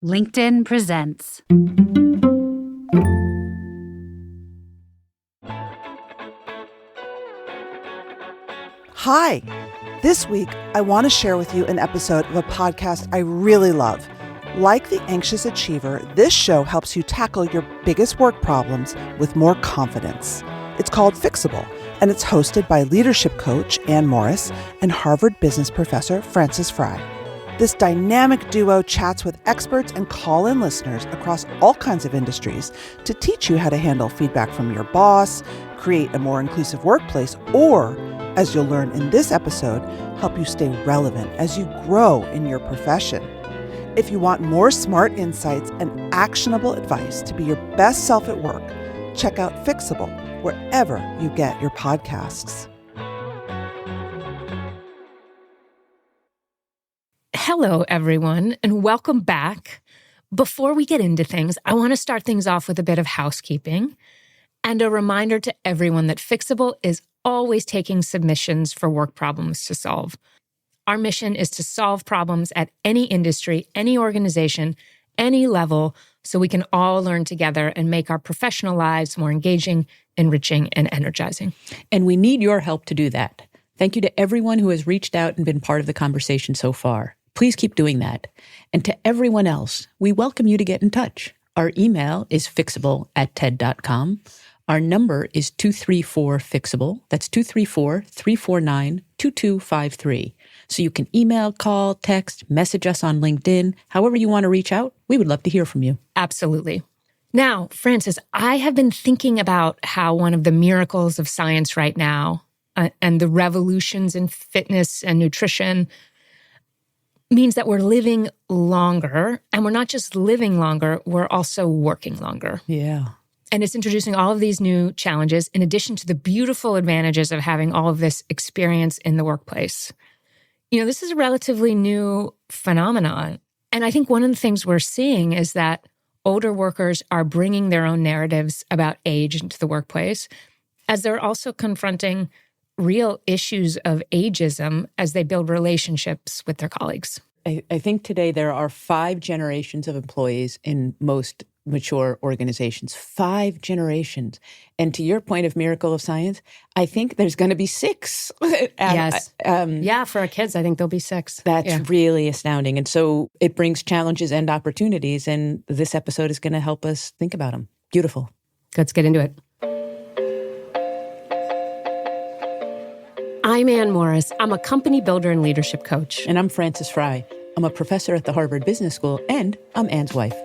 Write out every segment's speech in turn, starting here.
LinkedIn presents. Hi. This week, I want to share with you an episode of a podcast I really love. Like The Anxious Achiever, this show helps you tackle your biggest work problems with more confidence. It's called Fixable, and it's hosted by leadership coach Ann Morriss and Harvard business professor Frances Frei. This dynamic duo chats with experts and call-in listeners across all kinds of industries to teach you how to handle feedback from your boss, create a more inclusive workplace, or, as you'll learn in this episode, help you stay relevant as you grow in your profession. If you want more smart insights and actionable advice to be your best self at work, check out Fixable wherever you get your podcasts. Hello, everyone, and welcome back. Before we get into things, I want to start things off with a bit of housekeeping and a reminder to everyone that Fixable is always taking submissions for work problems to solve. Our mission is to solve problems at any industry, any organization, any level, so we can all learn together and make our professional lives more engaging, enriching, and energizing. And we need your help to do that. Thank you to everyone who has reached out and been part of the conversation so far. Please keep doing that. And to everyone else, we welcome you to get in touch. Our email is fixable@ted.com. Our number is 234-FIXABLE. That's 234-349-2253. So you can email, call, text, message us on LinkedIn. However you want to reach out, we would love to hear from you. Absolutely. Now, Frances, I have been thinking about how one of the miracles of science right now and the revolutions in fitness and nutrition means that we're living longer, and we're not just living longer, we're also working longer. Yeah. And it's introducing all of these new challenges in addition to the beautiful advantages of having all of this experience in the workplace. You know, this is a relatively new phenomenon. And I think one of the things we're seeing is that older workers are bringing their own narratives about age into the workplace, as they're also confronting real issues of ageism as they build relationships with their colleagues. I think today there are 5 generations of employees in most mature organizations. 5 generations. And to your point of miracle of science, I think there's going to be 6. Yes. For our kids, I think there'll be 6. That's really astounding. And so it brings challenges and opportunities. And this episode is going to help us think about them. Beautiful. Let's get into it. I'm Ann Morriss. I'm a company builder and leadership coach. And I'm Frances Frei. I'm a professor at the Harvard Business School, and I'm Ann's wife.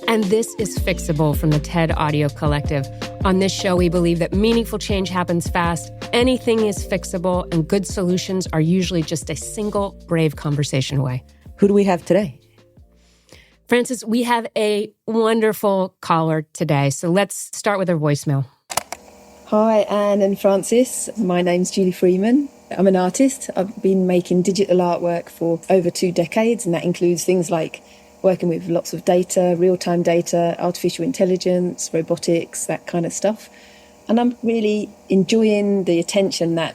And this is Fixable from the TED Audio Collective. On this show, we believe that meaningful change happens fast, anything is fixable, and good solutions are usually just a single brave conversation away. Who do we have today? Frances, we have a wonderful caller today, so let's start with her voicemail. Hi, Anne and Frances. My name's Julie Freeman. I'm an artist. I've been making digital artwork for over 2 decades, and that includes things like working with lots of data, real-time data, artificial intelligence, robotics, that kind of stuff. And I'm really enjoying the attention that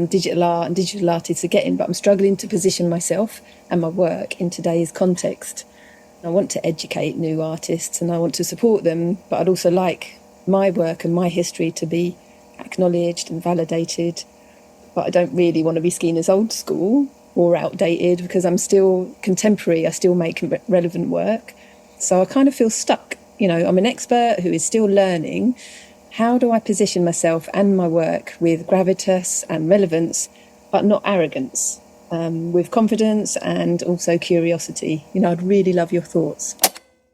digital art and digital artists are getting, but I'm struggling to position myself and my work in today's context. I want to educate new artists and I want to support them, but I'd also like my work and my history to be acknowledged and validated. But I don't really want to be seen as old school or outdated because I'm still contemporary. I still make relevant work. So I kind of feel stuck. You know, I'm an expert who is still learning. How do I position myself and my work with gravitas and relevance, but not arrogance, with confidence and also curiosity? You know, I'd really love your thoughts.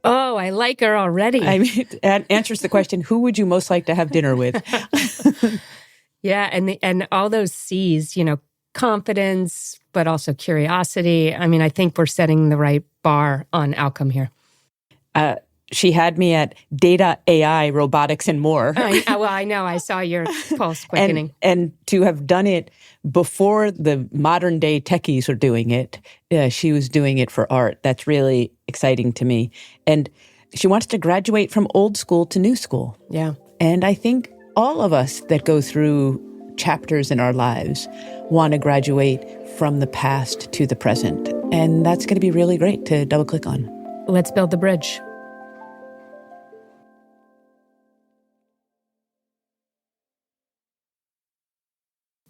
Oh, I like her already. I mean, that answers the question, who would you most like to have dinner with? Yeah, and all those C's, you know, confidence, but also curiosity. I mean, I think we're setting the right bar on outcome here. She had me at data, AI, robotics, and more. I know. I saw your pulse quickening. And to have done it before the modern day techies were doing it, she was doing it for art. That's really exciting to me. And she wants to graduate from old school to new school. Yeah. And I think all of us that go through chapters in our lives want to graduate from the past to the present. And that's going to be really great to double click on. let's build the bridge.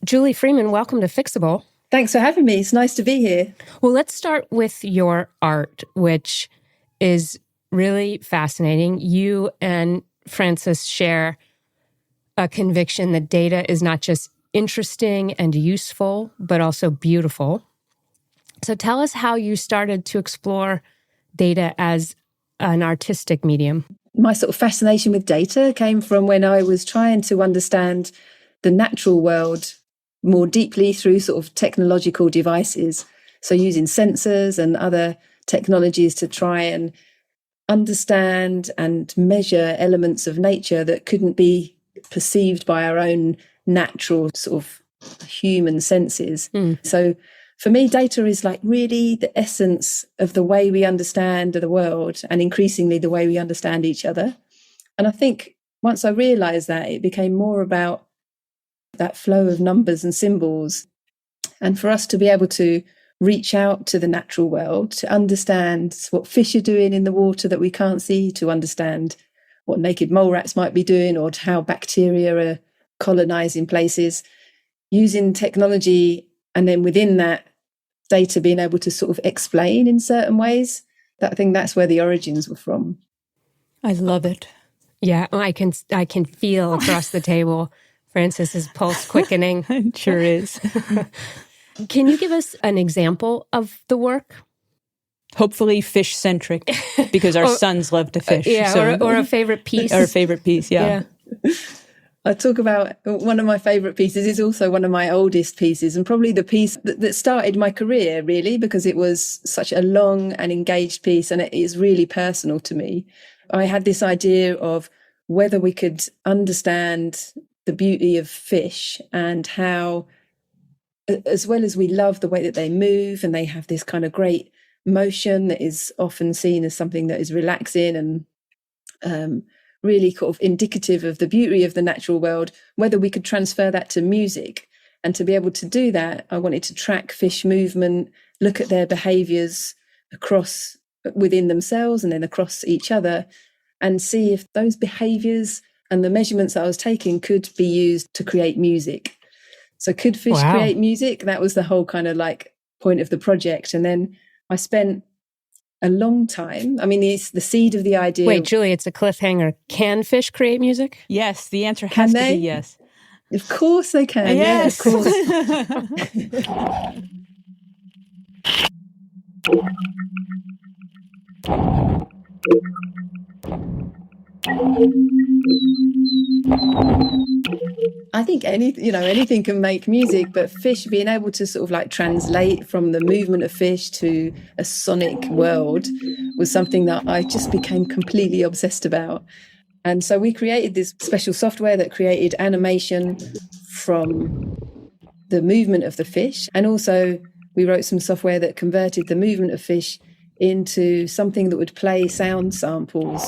Julie Freeman, welcome to Fixable. Thanks for having me. It's nice to be here. Well, let's start with your art, which is really fascinating. You and Frances share a conviction that data is not just interesting and useful, but also beautiful. So tell us how you started to explore data as an artistic medium. My sort of fascination with data came from when I was trying to understand the natural world more deeply through sort of technological devices. So using sensors and other technologies to try and understand and measure elements of nature that couldn't be perceived by our own natural sort of human senses. So for me, data is like really the essence of the way we understand the world and increasingly the way we understand each other. And I think once I realized that, it became more about that flow of numbers and symbols. And for us to be able to reach out to the natural world, to understand what fish are doing in the water that we can't see, to understand what naked mole rats might be doing, or how bacteria are colonizing places, using technology, and then within that data being able to sort of explain in certain ways. I think that's where the origins were from. I love it. Yeah, I can feel across the table Frances's pulse quickening. It sure is. Can you give us an example of the work? Hopefully fish-centric, because our sons love to fish. Or a favorite piece. Or a favorite piece, yeah. I talk about one of my favorite pieces is also one of my oldest pieces, and probably the piece that started my career, really, because it was such a long and engaged piece, and it is really personal to me. I had this idea of whether we could understand the beauty of fish and how, as well as we love the way that they move and they have this kind of great motion that is often seen as something that is relaxing and really sort of indicative of the beauty of the natural world, whether we could transfer that to music. And to be able to do that, I wanted to track fish movement, look at their behaviours across within themselves and then across each other, and see if those behaviours and the measurements that I was taking could be used to create music. So could fish create music? That was the whole kind of like point of the project. And then I spent a long time. I mean, it's the seed of the idea. Wait, Julie, it's a cliffhanger. Can fish create music? Yes, the answer has to be yes. Of course they can. Yes. Yeah, of course. I think anything can make music, but fish being able to sort of like translate from the movement of fish to a sonic world was something that I just became completely obsessed about. And so we created this special software that created animation from the movement of the fish. And also we wrote some software that converted the movement of fish into something that would play sound samples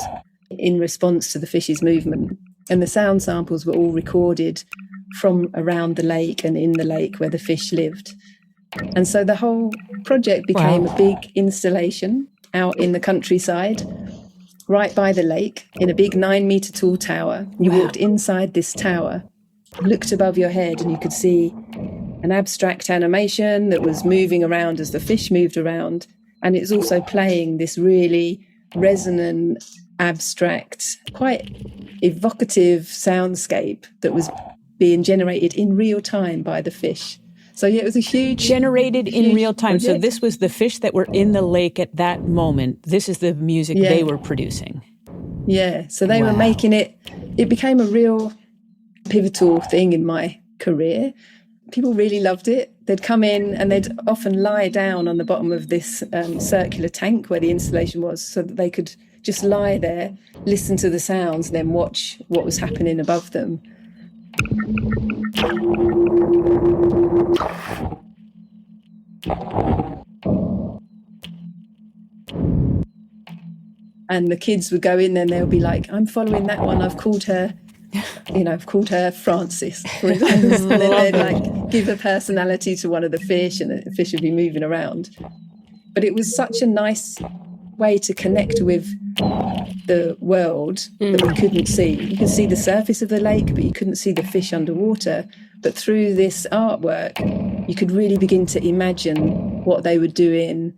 in response to the fish's movement. And the sound samples were all recorded from around the lake and in the lake where the fish lived. And so the whole project became a big installation out in the countryside, right by the lake, in a big 9-meter tall tower. You walked inside this tower, looked above your head, and you could see an abstract animation that was moving around as the fish moved around. And it's also playing this really resonant, abstract, quite evocative soundscape that was being generated in real time by the fish. So yeah, it was a huge... Generated in real time. Project. So this was the fish that were in the lake at that moment. This is the music they were producing. Yeah, so they were making it... It became a real pivotal thing in my career. People really loved it. They'd come in and they'd often lie down on the bottom of this circular tank where the installation was, so that they could just lie there, listen to the sounds, and then watch what was happening above them. And the kids would go in there and they'll be like, I'm following that one. I've called her Frances, for example. And then they'd like give a personality to one of the fish, and the fish would be moving around. But it was such a nice way to connect with the world that we couldn't see. You could see the surface of the lake, but you couldn't see the fish underwater. But through this artwork, you could really begin to imagine what they were doing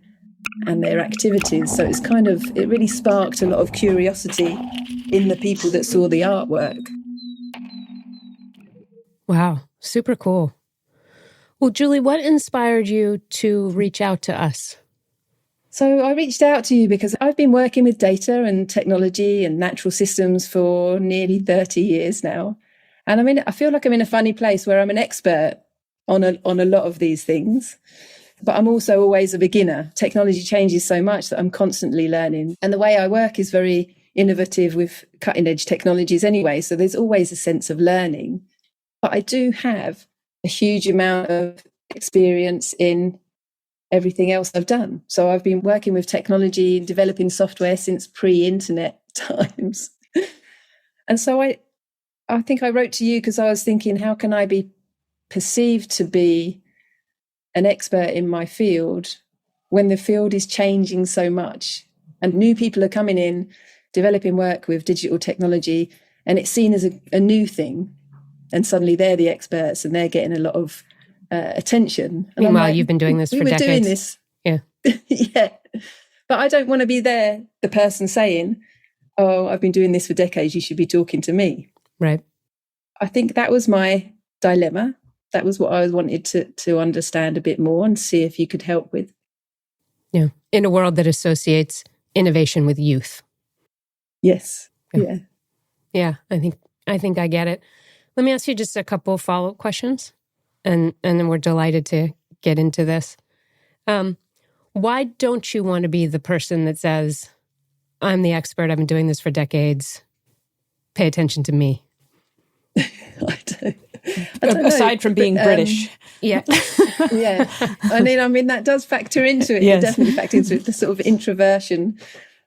and their activities. So it really sparked a lot of curiosity in the people that saw the artwork. Wow, super cool. Well, Julie, what inspired you to reach out to us? So I reached out to you because I've been working with data and technology and natural systems for nearly 30 years now. And I feel like I'm in a funny place where I'm an expert on a lot of these things, but I'm also always a beginner. Technology changes so much that I'm constantly learning. And the way I work is very innovative with cutting edge technologies anyway. So there's always a sense of learning. But I do have a huge amount of experience in everything else I've done. So I've been working with technology and developing software since pre-internet times. And so I think I wrote to you because I was thinking, how can I be perceived to be an expert in my field when the field is changing so much and new people are coming in, developing work with digital technology, and it's seen as a new thing. And suddenly they're the experts and they're getting a lot of attention. And Meanwhile, you've been doing this for decades. We were doing this. Yeah. Yeah. But I don't want to be the person saying, oh, I've been doing this for decades, you should be talking to me. Right. I think that was my dilemma. That was what I wanted to understand a bit more and see if you could help with. Yeah. In a world that associates innovation with youth. Yes. Yeah. Yeah. I think I get it. Let me ask you just a couple follow-up questions, and then we're delighted to get into this. Why don't you want to be the person that says, I'm the expert, I've been doing this for decades, pay attention to me? I don't know. Aside from being British. Yeah. Yeah. I mean, that does factor into it. Yes. It definitely factors into it. The sort of introversion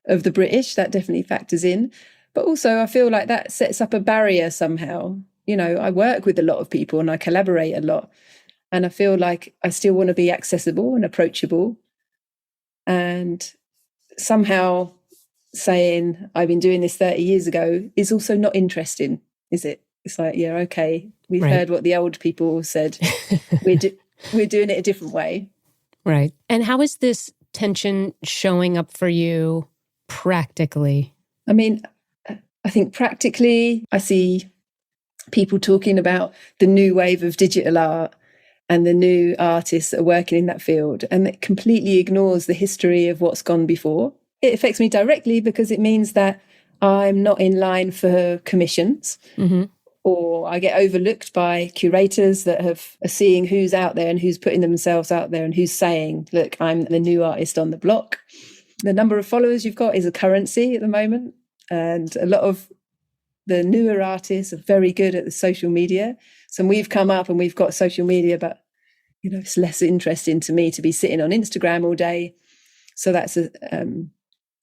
of the British, that definitely factors in. But also I feel like that sets up a barrier somehow. You know, I work with a lot of people and I collaborate a lot. And I feel like I still want to be accessible and approachable. And somehow saying I've been doing this 30 years ago is also not interesting, is it? It's like, yeah, okay, we've heard what the old people said. We're doing it a different way. Right. And how is this tension showing up for you practically? I mean, I think practically I see people talking about the new wave of digital art and the new artists that are working in that field, and it completely ignores the history of what's gone before. It affects me directly because it means that I'm not in line for commissions, or I get overlooked by curators that are seeing who's out there and who's putting themselves out there and who's saying, look, I'm the new artist on the block. The number of followers you've got is a currency at the moment, and a lot of the newer artists are very good at the social media. So we've come up and we've got social media, but it's less interesting to me to be sitting on Instagram all day. So that's I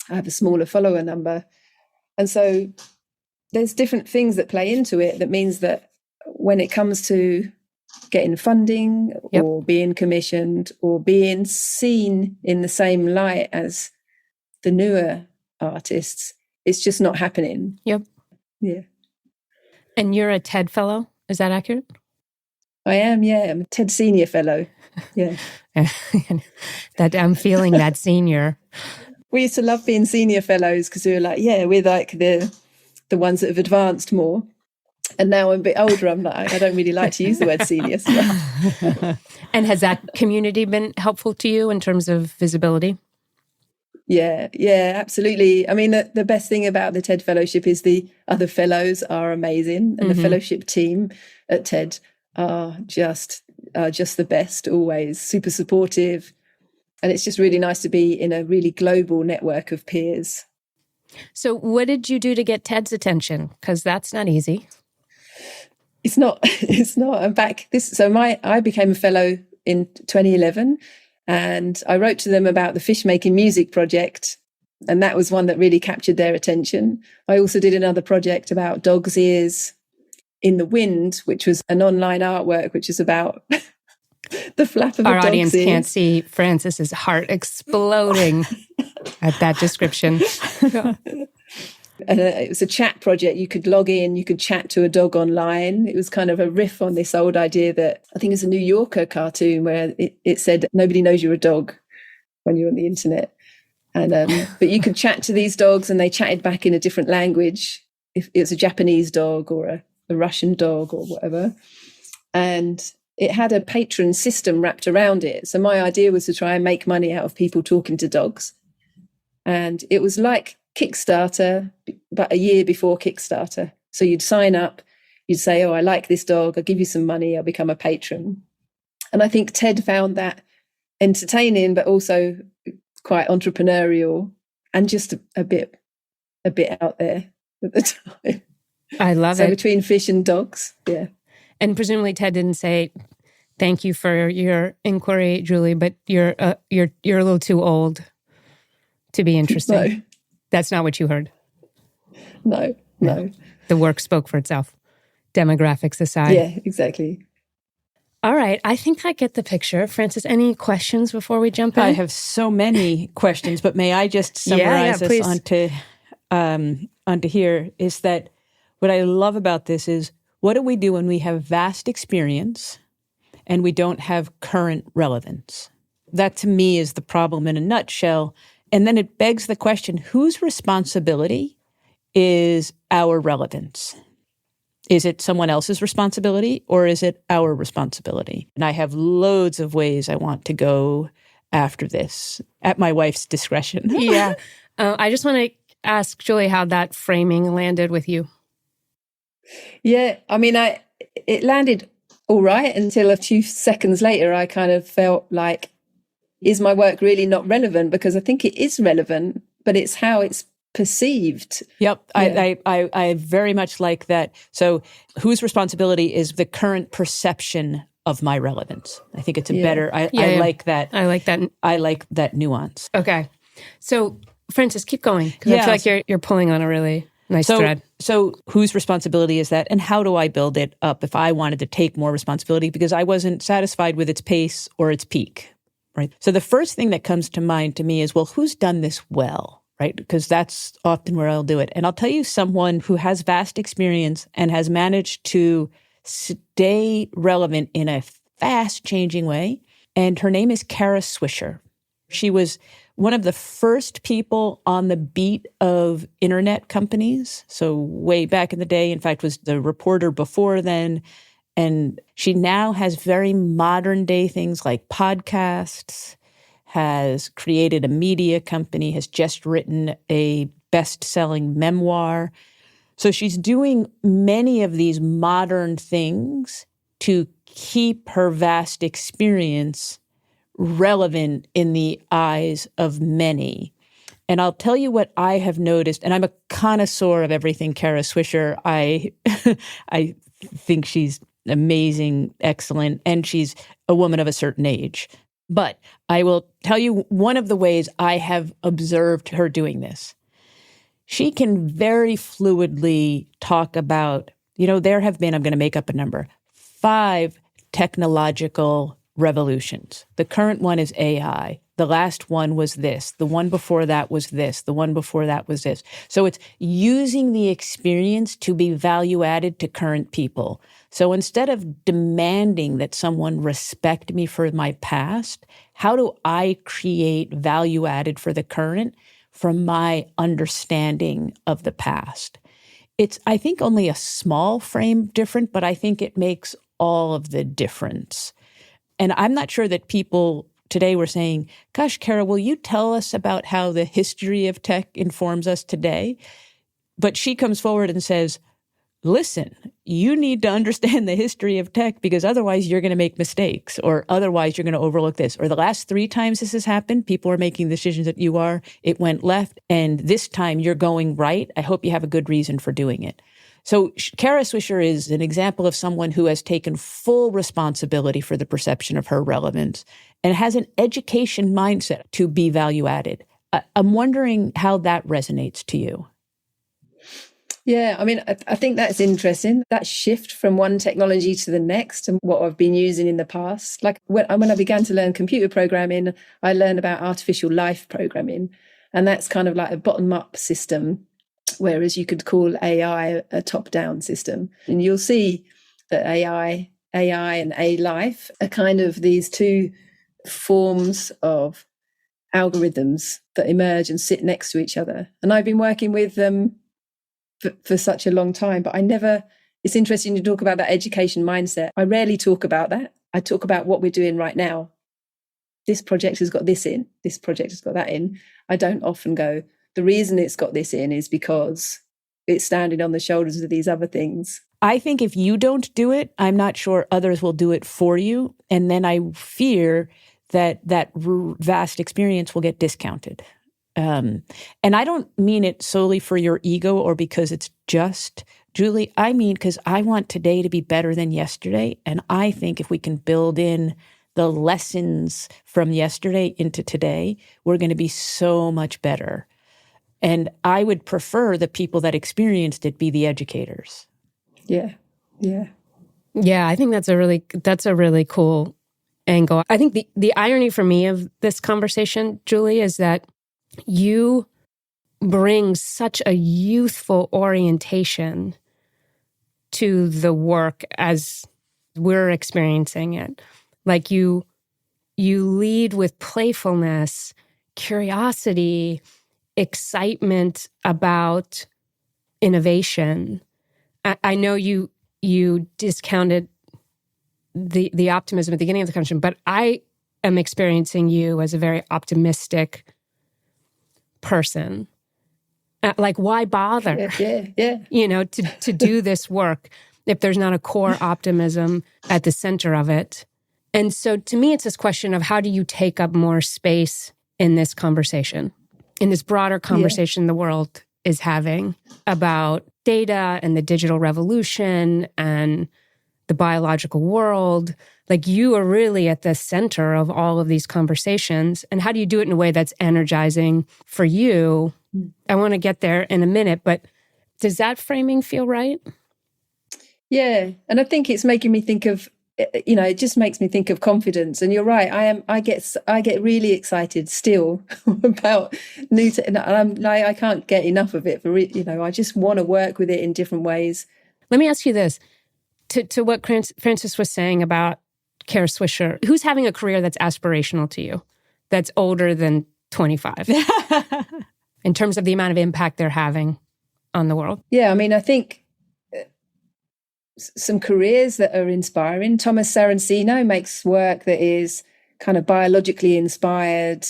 have a smaller follower number. And so there's different things that play into it that means that when it comes to getting funding or being commissioned or being seen in the same light as the newer artists, it's just not happening. Yep. Yeah. And you're a TED Fellow, is that accurate? I am, yeah. I'm a TED Senior Fellow. Yeah. That I'm feeling that senior. We used to love being Senior Fellows because we were like, yeah, we're like the ones that have advanced more. And now I'm a bit older, I'm like, I don't really like to use the word senior. So. And has that community been helpful to you in terms of visibility? Yeah, absolutely. I mean, the best thing about the TED Fellowship is the other fellows are amazing, and the fellowship team at TED are just the best, always super supportive. And it's just really nice to be in a really global network of peers. So what did you do to get TED's attention? Because that's not easy. It's not. I'm back. I became a fellow in 2011. And I wrote to them about the fish making music project. And that was one that really captured their attention. I also did another project about dog's ears in the wind, which was an online artwork, which is about The flap of Our a dog's audience ears. can't see Frances's heart exploding at that description. And it was a chat project. You could log in, you could chat to a dog online. It was kind of a riff on this old idea that I think it's a New Yorker cartoon where it said, nobody knows you're a dog when you're on the internet. And but you could chat to these dogs and they chatted back in a different language. If it was a Japanese dog or a Russian dog or whatever. And it had a patron system wrapped around it. So my idea was to try and make money out of people talking to dogs. And it was like Kickstarter, but a year before Kickstarter. So you'd sign up, you'd say, oh, I like this dog, I'll give you some money, I'll become a patron. And I think TED found that entertaining, but also quite entrepreneurial and just a bit out there at the time. I love So it. between fish and dogs, yeah. And presumably Ted didn't say, thank you for your inquiry, Julie, but you're a little too old to be interesting. No. That's not what you heard. No. The work spoke for itself, demographics aside. Yeah, exactly. All right. I think I get the picture. Frances, any questions before we jump in? I have so many questions, but may I just summarize please. us onto here is that what I love about this is what do we do when we have vast experience and we don't have current relevance? That to me is the problem in a nutshell. And then it begs the question, whose responsibility is our relevance? Is it someone else's responsibility or is it our responsibility? And I have loads of ways I want to go after this at my wife's discretion. Yeah. I just want to ask Julie how that framing landed with you. Yeah, I mean, it landed all right until a few seconds later, I kind of felt like, is my work really not relevant? Because I think it is relevant, but it's how it's perceived. Yep. Yeah. I very much like that. So whose responsibility is the current perception of my relevance? I think it's a better, I like that. I like that. I like that nuance. Okay. So Frances, keep going. Because I feel like you're pulling on a really nice thread. So whose responsibility is that? And how do I build it up if I wanted to take more responsibility because I wasn't satisfied with its pace or its peak, right? So the first thing that comes to mind to me is, well, who's done this well, right? Because that's often where I'll do it. And I'll tell you someone who has vast experience and has managed to stay relevant in a fast-changing way. And her name is Kara Swisher. She was one of the first people on the beat of internet companies. So way back in the day, in fact, was the reporter before then. And she now has very modern day things like podcasts, has created a media company, has just written a best-selling memoir. So she's doing many of these modern things to keep her vast experience relevant in the eyes of many. And I'll tell you what I have noticed, and I'm a connoisseur of everything Kara Swisher. I think she's amazing, excellent, and she's a woman of a certain age. But I will tell you one of the ways I have observed her doing this. She can very fluidly talk about, there have been, I'm going to make up a number, 5 technological revolutions. The current one is AI. The last one was this. The one before that was this. The one before that was this. So it's using the experience to be value added to current people. So instead of demanding that someone respect me for my past, how do I create value added for the current from my understanding of the past? It's, I think, only a small frame different, but I think it makes all of the difference. And I'm not sure that people today were saying, gosh, Kara, will you tell us about how the history of tech informs us today? But she comes forward and says, listen, you need to understand the history of tech because otherwise you're going to make mistakes or otherwise you're going to overlook this. Or the last 3 times this has happened, people are making decisions that it went left. And this time you're going right. I hope you have a good reason for doing it. So Kara Swisher is an example of someone who has taken full responsibility for the perception of her relevance and has an education mindset to be value added. I'm wondering how that resonates to you. Yeah, I mean, I think that's interesting. That shift from one technology to the next and what I've been using in the past. Like when I began to learn computer programming, I learned about artificial life programming. And that's kind of like a bottom-up system, whereas you could call AI a top-down system. And you'll see that AI and A-life are kind of these two forms of algorithms that emerge and sit next to each other. And I've been working with them for such a long time, but it's interesting to talk about that education mindset. I rarely talk about that. I talk about what we're doing right now. This project has got this in, this project has got that in. I don't often go, the reason it's got this in is because it's standing on the shoulders of these other things. I think if you don't do it, I'm not sure others will do it for you. And then I fear that vast experience will get discounted. And I don't mean it solely for your ego or because it's just, Julie, I mean because I want today to be better than yesterday. And I think if we can build in the lessons from yesterday into today, we're going to be so much better. And I would prefer the people that experienced it be the educators. Yeah. Yeah, I think that's a really cool angle. I think the irony for me of this conversation, Julie, is that you bring such a youthful orientation to the work as we're experiencing it. Like you lead with playfulness, curiosity, excitement about innovation. I know you discounted the optimism at the beginning of the conversation, but I am experiencing you as a very optimistic person. Like, why bother? Yeah. To do this work if there's not a core optimism at the center of it. And so to me, it's this question of how do you take up more space in this conversation, in this broader conversation the world is having about data and the digital revolution and the biological world. Like, you are really at the center of all of these conversations. And how do you do it in a way that's energizing for you? I want to get there in a minute, but does that framing feel right? Yeah. And I think it's making me think of, it just makes me think of confidence. And you're right. I get really excited still about new and I'm like, I can't get enough of it I just want to work with it in different ways. Let me ask you this. To what Frances was saying about Kara Swisher, who's having a career that's aspirational to you, that's older than 25, in terms of the amount of impact they're having on the world? Yeah, I mean, I think some careers that are inspiring. Thomas Saraceno makes work that is kind of biologically inspired,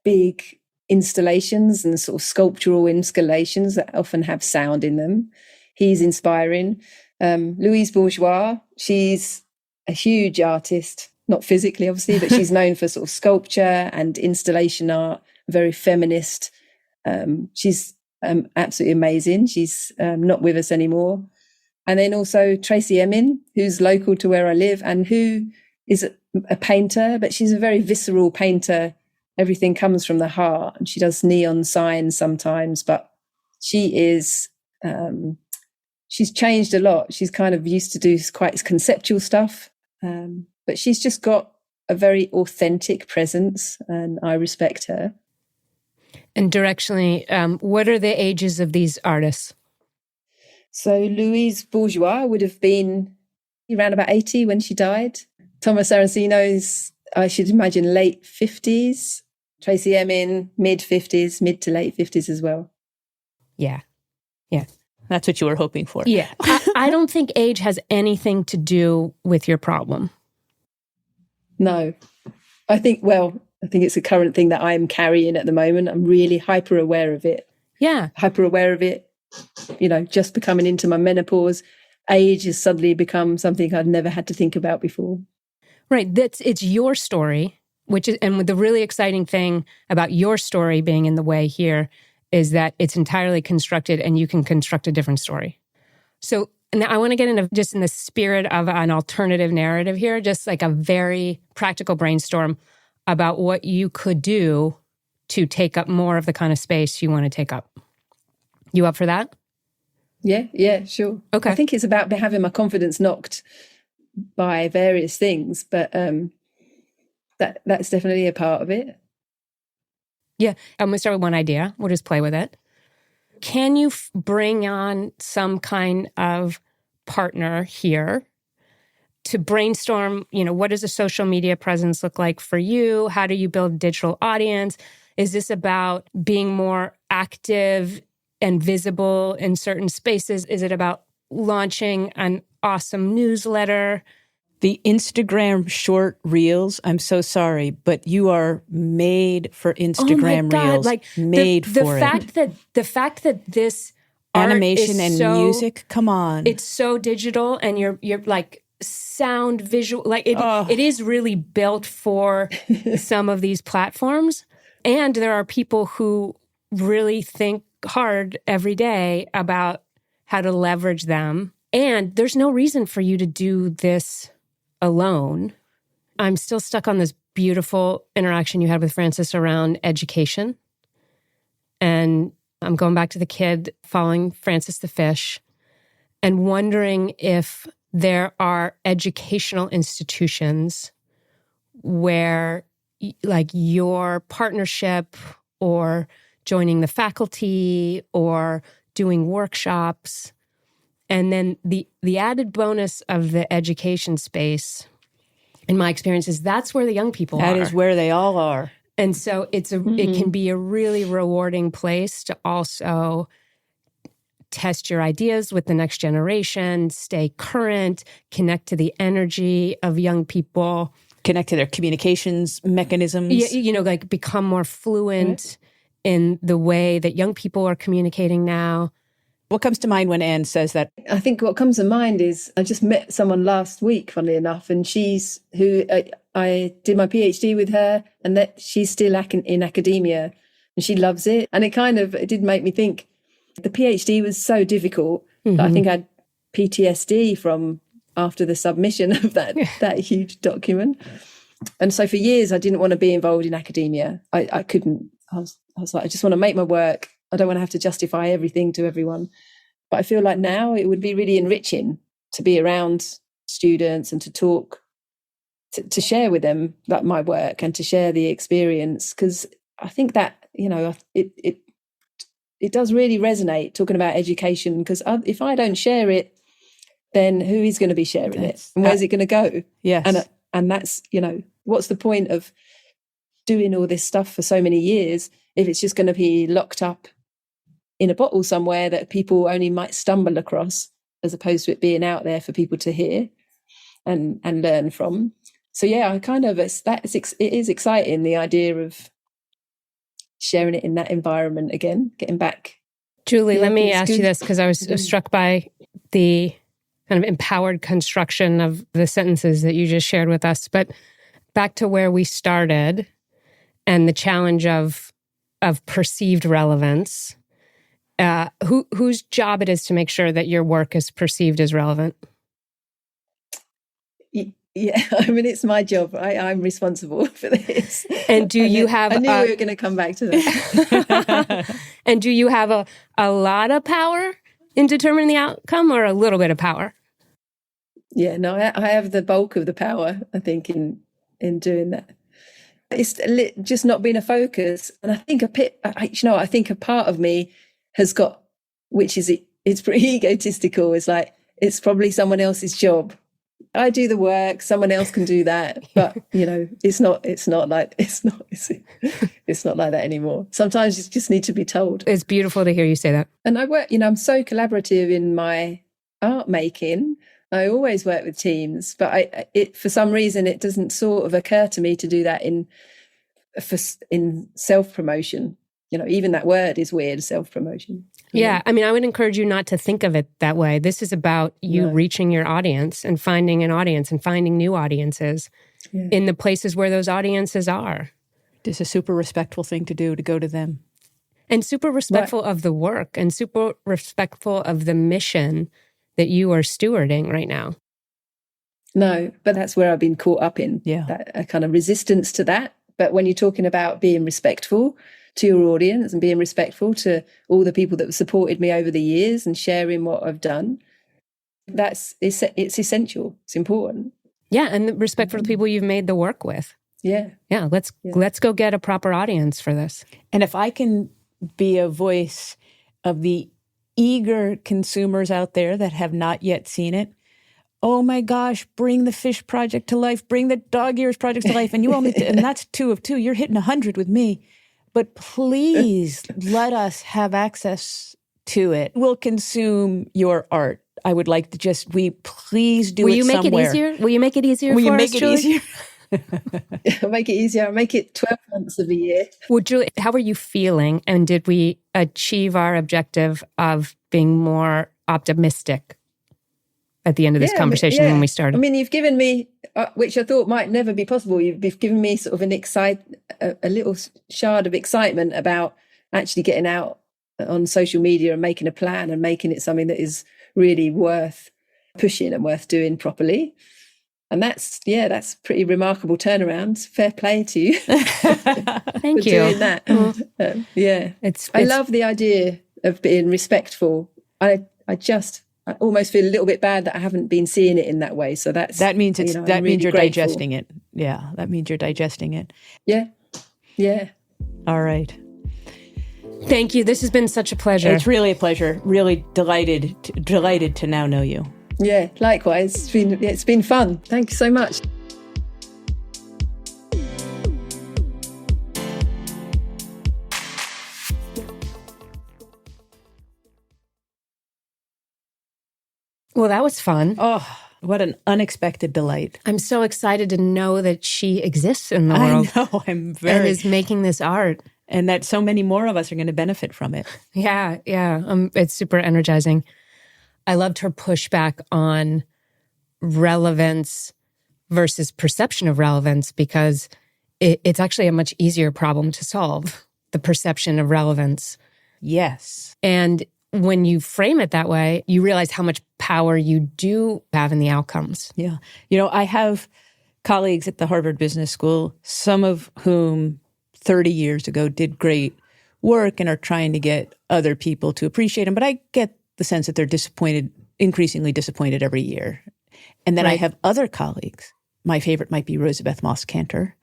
big installations and sort of sculptural installations that often have sound in them. He's inspiring. Louise Bourgeois, she's a huge artist, not physically, obviously, but she's known for sort of sculpture and installation art, very feminist. She's absolutely amazing. She's not with us anymore. And then also Tracy Emin, who's local to where I live and who is a painter, but she's a very visceral painter. Everything comes from the heart. And she does neon signs sometimes, but she is... she's changed a lot. She's kind of used to do quite conceptual stuff, but she's just got a very authentic presence, and I respect her. And directionally, what are the ages of these artists? So Louise Bourgeois would have been around about 80 when she died. Thomas Saraceno's, I should imagine, late 50s. Tracy Emin, mid 50s, mid to late 50s as well. Yeah. That's what you were hoping for. Yeah. I don't think age has anything to do with your problem. No. I think it's a current thing that I'm carrying at the moment. I'm really hyper aware of it. Yeah. Hyper aware of it. Just becoming into my menopause, age has suddenly become something I'd never had to think about before. Right. It's your story, and the really exciting thing about your story being in the way here is that it's entirely constructed and you can construct a different story. So now I want to get into just in the spirit of an alternative narrative here, just like a very practical brainstorm about what you could do to take up more of the kind of space you want to take up. You up for that? Yeah, sure. Okay. I think it's about having my confidence knocked by various things, but that's definitely a part of it. Yeah. I'm going to start with one idea. We'll just play with it. Can you bring on some kind of partner here to brainstorm, what does a social media presence look like for you? How do you build a digital audience? Is this about being more active and visible in certain spaces? Is it about launching an awesome newsletter? The Instagram short reels, I'm so sorry, but you are made for Instagram reels. Like made the for fact it. The fact that this Animation art is and music, come on. It's so digital, and you're like sound, visual, like it is really built for some of these platforms. And there are people who really think hard every day about how to leverage them. And there's no reason for you to do this alone. I'm still stuck on this beautiful interaction you had with Frances around education. And I'm going back to the kid following Frances the fish and wondering if there are educational institutions where, like, your partnership or joining the faculty or doing workshops. And then the added bonus of the education space, in my experience, is that's where the young people are. That is where they all are. And so it can be a really rewarding place to also test your ideas with the next generation, stay current, connect to the energy of young people. Connect to their communications mechanisms. Like become more fluent in the way that young people are communicating now. What comes to mind when Anne says that? I think what comes to mind is I just met someone last week, funnily enough, and I did my PhD with her, and that she's still in academia, and she loves it. And it did make me think the PhD was so difficult that I think I had PTSD from after the submission of that huge document. And so for years, I didn't want to be involved in academia. I couldn't. I was like, I just want to make my work. I don't want to have to justify everything to everyone. But I feel like now it would be really enriching to be around students and to talk, to share with them like my work and to share the experience. Because I think that, it does really resonate talking about education, because if I don't share it, then who is going to be sharing it? And where's it going to go? Yes. And that's, what's the point of doing all this stuff for so many years if it's just going to be locked up in a bottle somewhere that people only might stumble across, as opposed to it being out there for people to hear and learn from. So yeah, it is exciting, the idea of sharing it in that environment again, getting back. Julie, let me ask you this, because I was struck by the kind of empowered construction of the sentences that you just shared with us. But back to where we started and the challenge of perceived relevance, whose job it is to make sure that your work is perceived as relevant? Yeah, I mean, it's my job. I'm responsible for this. And do you have... I knew we were going to come back to that. And do you have a lot of power in determining the outcome, or a little bit of power? Yeah, no, I have the bulk of the power, I think, in doing that. It's just not been a focus. And I think I think a part of me has got, which is it's pretty egotistical. It's like, it's probably someone else's job. I do the work, someone else can do that. But, it's not like that anymore. Sometimes you just need to be told. It's beautiful to hear you say that. And I work, I'm so collaborative in my art making. I always work with teams, but for some reason, it doesn't sort of occur to me to do that in self-promotion. Even that word is weird, self-promotion. Yeah. I mean, I would encourage you not to think of it that way. This is about you reaching your audience and finding an audience and finding new audiences in the places where those audiences are. It's a super respectful thing to do, to go to them. And super respectful of the work and super respectful of the mission that you are stewarding right now. No, but that's where I've been caught up in. Yeah. A kind of resistance to that. But when you're talking about being respectful to your audience and being respectful to all the people that have supported me over the years and sharing what I've done. It's essential. It's important. Yeah, and the respect for the people you've made the work with. Yeah. Yeah, let's go get a proper audience for this. And if I can be a voice of the eager consumers out there that have not yet seen it, oh my gosh, bring the fish project to life, bring the dog ears project to life. And you only, and that's 2 of 2. You're hitting 100 with me. But please let us have access to it. We'll consume your art. I would like to please do it somewhere. Will you make it easier? Will you make it easier Will for you us, make it Julie? easier? I'll make it easier. I'll make it 12 months of a year. Well, Julie, how are you feeling? And did we achieve our objective of being more optimistic at the end of this conversation when we started? I mean, you've given me, which I thought might never be possible, you've given me sort of a little shard of excitement about actually getting out on social media and making a plan and making it something that is really worth pushing and worth doing properly. And that's pretty remarkable turnaround. Fair play to you. Thank you. Doing that. I love the idea of being respectful. I almost feel a little bit bad that I haven't been seeing it in that way. So that means you're grateful. digesting it. Yeah, that means you're digesting it. Yeah. All right. Thank you. This has been such a pleasure. It's really a pleasure. Really delighted to now know you. Yeah, likewise. It's been fun. Thank you so much. Well, that was fun. Oh, what an unexpected delight. I'm so excited to know that she exists in the world. I know. I'm and is making this art. And that so many more of us are going to benefit from it. Yeah. It's super energizing. I loved her pushback on relevance versus perception of relevance because it's actually a much easier problem to solve, the perception of relevance. Yes. And when you frame it that way, you realize how much power you do have in the outcomes. Yeah. I have colleagues at the Harvard Business School, some of whom 30 years ago did great work and are trying to get other people to appreciate them. But I get the sense that they're increasingly disappointed every year. And then I have other colleagues. My favorite might be Rosabeth Moss-Kanter,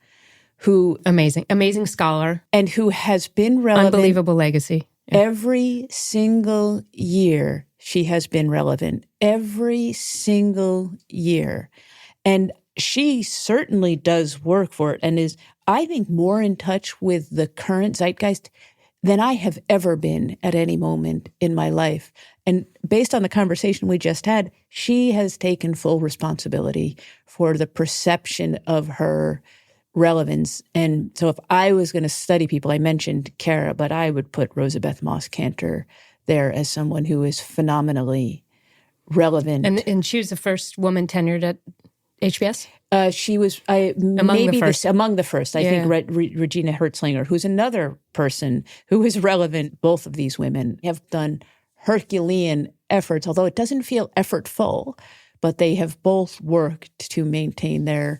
who... Amazing scholar. And who has been relevant. Unbelievable legacy. Yeah. Every single year she has been relevant. Every single year. And she certainly does work for it and is, I think, more in touch with the current zeitgeist than I have ever been at any moment in my life. And based on the conversation we just had, she has taken full responsibility for the perception of her relevance. And so if I was going to study people, I mentioned Kara, but I would put Rosabeth Moss-Kanter there as someone who is phenomenally relevant. And she was the first woman tenured at HBS? She was among the first. I think Regina Hertzlinger, who's another person who is relevant. Both of these women have done Herculean efforts, although it doesn't feel effortful, but they have both worked to maintain their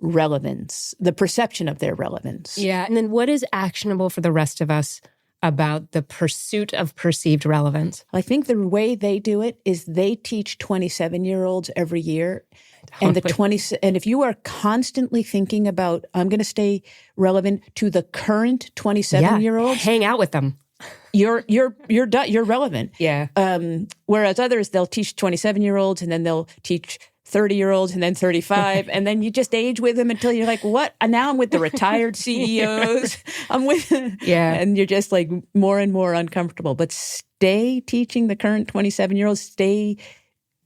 relevance, the perception of their relevance. Yeah. And then what is actionable for the rest of us about the pursuit of perceived relevance? I think the way they do it is they teach 27-year-olds every year. And and if you are constantly thinking about, I'm going to stay relevant to the current 27-year-olds, hang out with them. You're relevant. Yeah. Whereas others, they'll teach 27-year-olds and then they'll teach 30-year-olds and then 35, and then you just age with them until you're like, what? And now I'm with the retired CEOs. And you're just like more and more uncomfortable. But stay teaching the current 27-year-olds, stay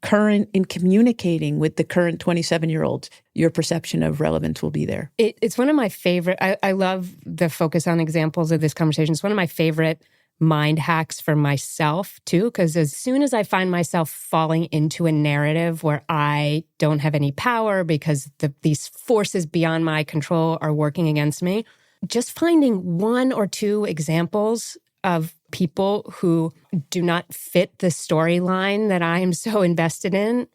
current in communicating with the current 27-year-olds. Your perception of relevance will be there. It's one of my favorite, I love the focus on examples of this conversation. It's one of my favorite mind hacks for myself too, because as soon as I find myself falling into a narrative where I don't have any power because these forces beyond my control are working against me, just finding one or two examples of people who do not fit the storyline that I am so invested in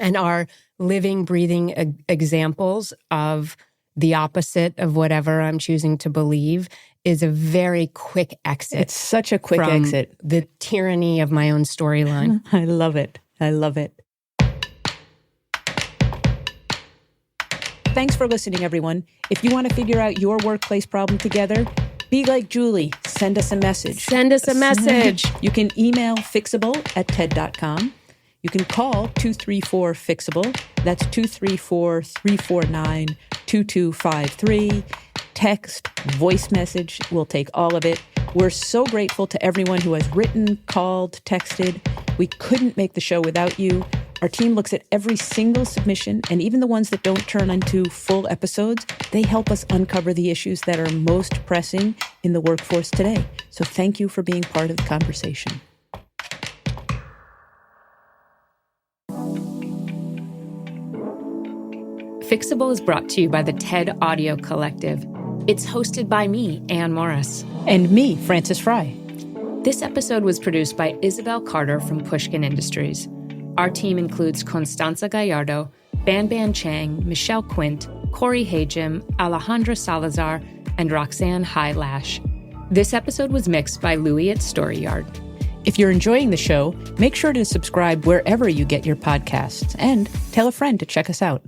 and are living, breathing examples of the opposite of whatever I'm choosing to believe is a very quick exit. It's such a quick from exit. The tyranny of my own storyline. I love it. I love it. Thanks for listening, everyone. If you want to figure out your workplace problem together, be like Julie. Send us a message. Send us a message. You can email fixable@ted.com. You can call 234-FIXABLE. That's 234-349-2253. Text, voice message. We'll take all of it. We're so grateful to everyone who has written, called, texted. We couldn't make the show without you. Our team looks at every single submission, and even the ones that don't turn into full episodes, they help us uncover the issues that are most pressing in the workforce today. So thank you for being part of the conversation. Fixable is brought to you by the TED Audio Collective. It's hosted by me, Anne Morriss. And me, Frances Frei. This episode was produced by Isabel Carter from Pushkin Industries. Our team includes Constanza Gallardo, Ban Chang, Michelle Quint, Corey Hajim, Alejandra Salazar, and Roxanne Highlash. This episode was mixed by Louie at Storyyard. If you're enjoying the show, make sure to subscribe wherever you get your podcasts and tell a friend to check us out.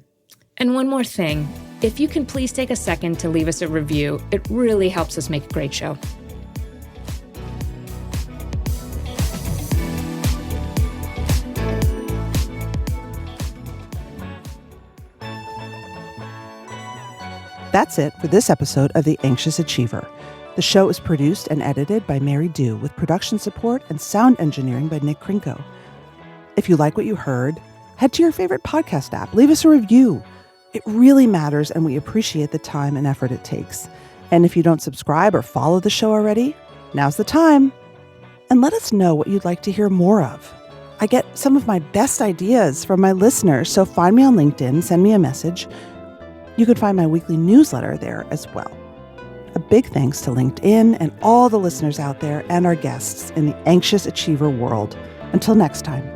And one more thing, if you can please take a second to leave us a review, it really helps us make a great show. That's it for this episode of The Anxious Achiever. The show is produced and edited by Mary Dew with production support and sound engineering by Nick Krinko. If you like what you heard, head to your favorite podcast app. Leave us a review. It really matters, and we appreciate the time and effort it takes. And if you don't subscribe or follow the show already, now's the time. And let us know what you'd like to hear more of. I get some of my best ideas from my listeners, so find me on LinkedIn, send me a message. You can find my weekly newsletter there as well. A big thanks to LinkedIn and all the listeners out there and our guests in the Anxious Achiever world. Until next time.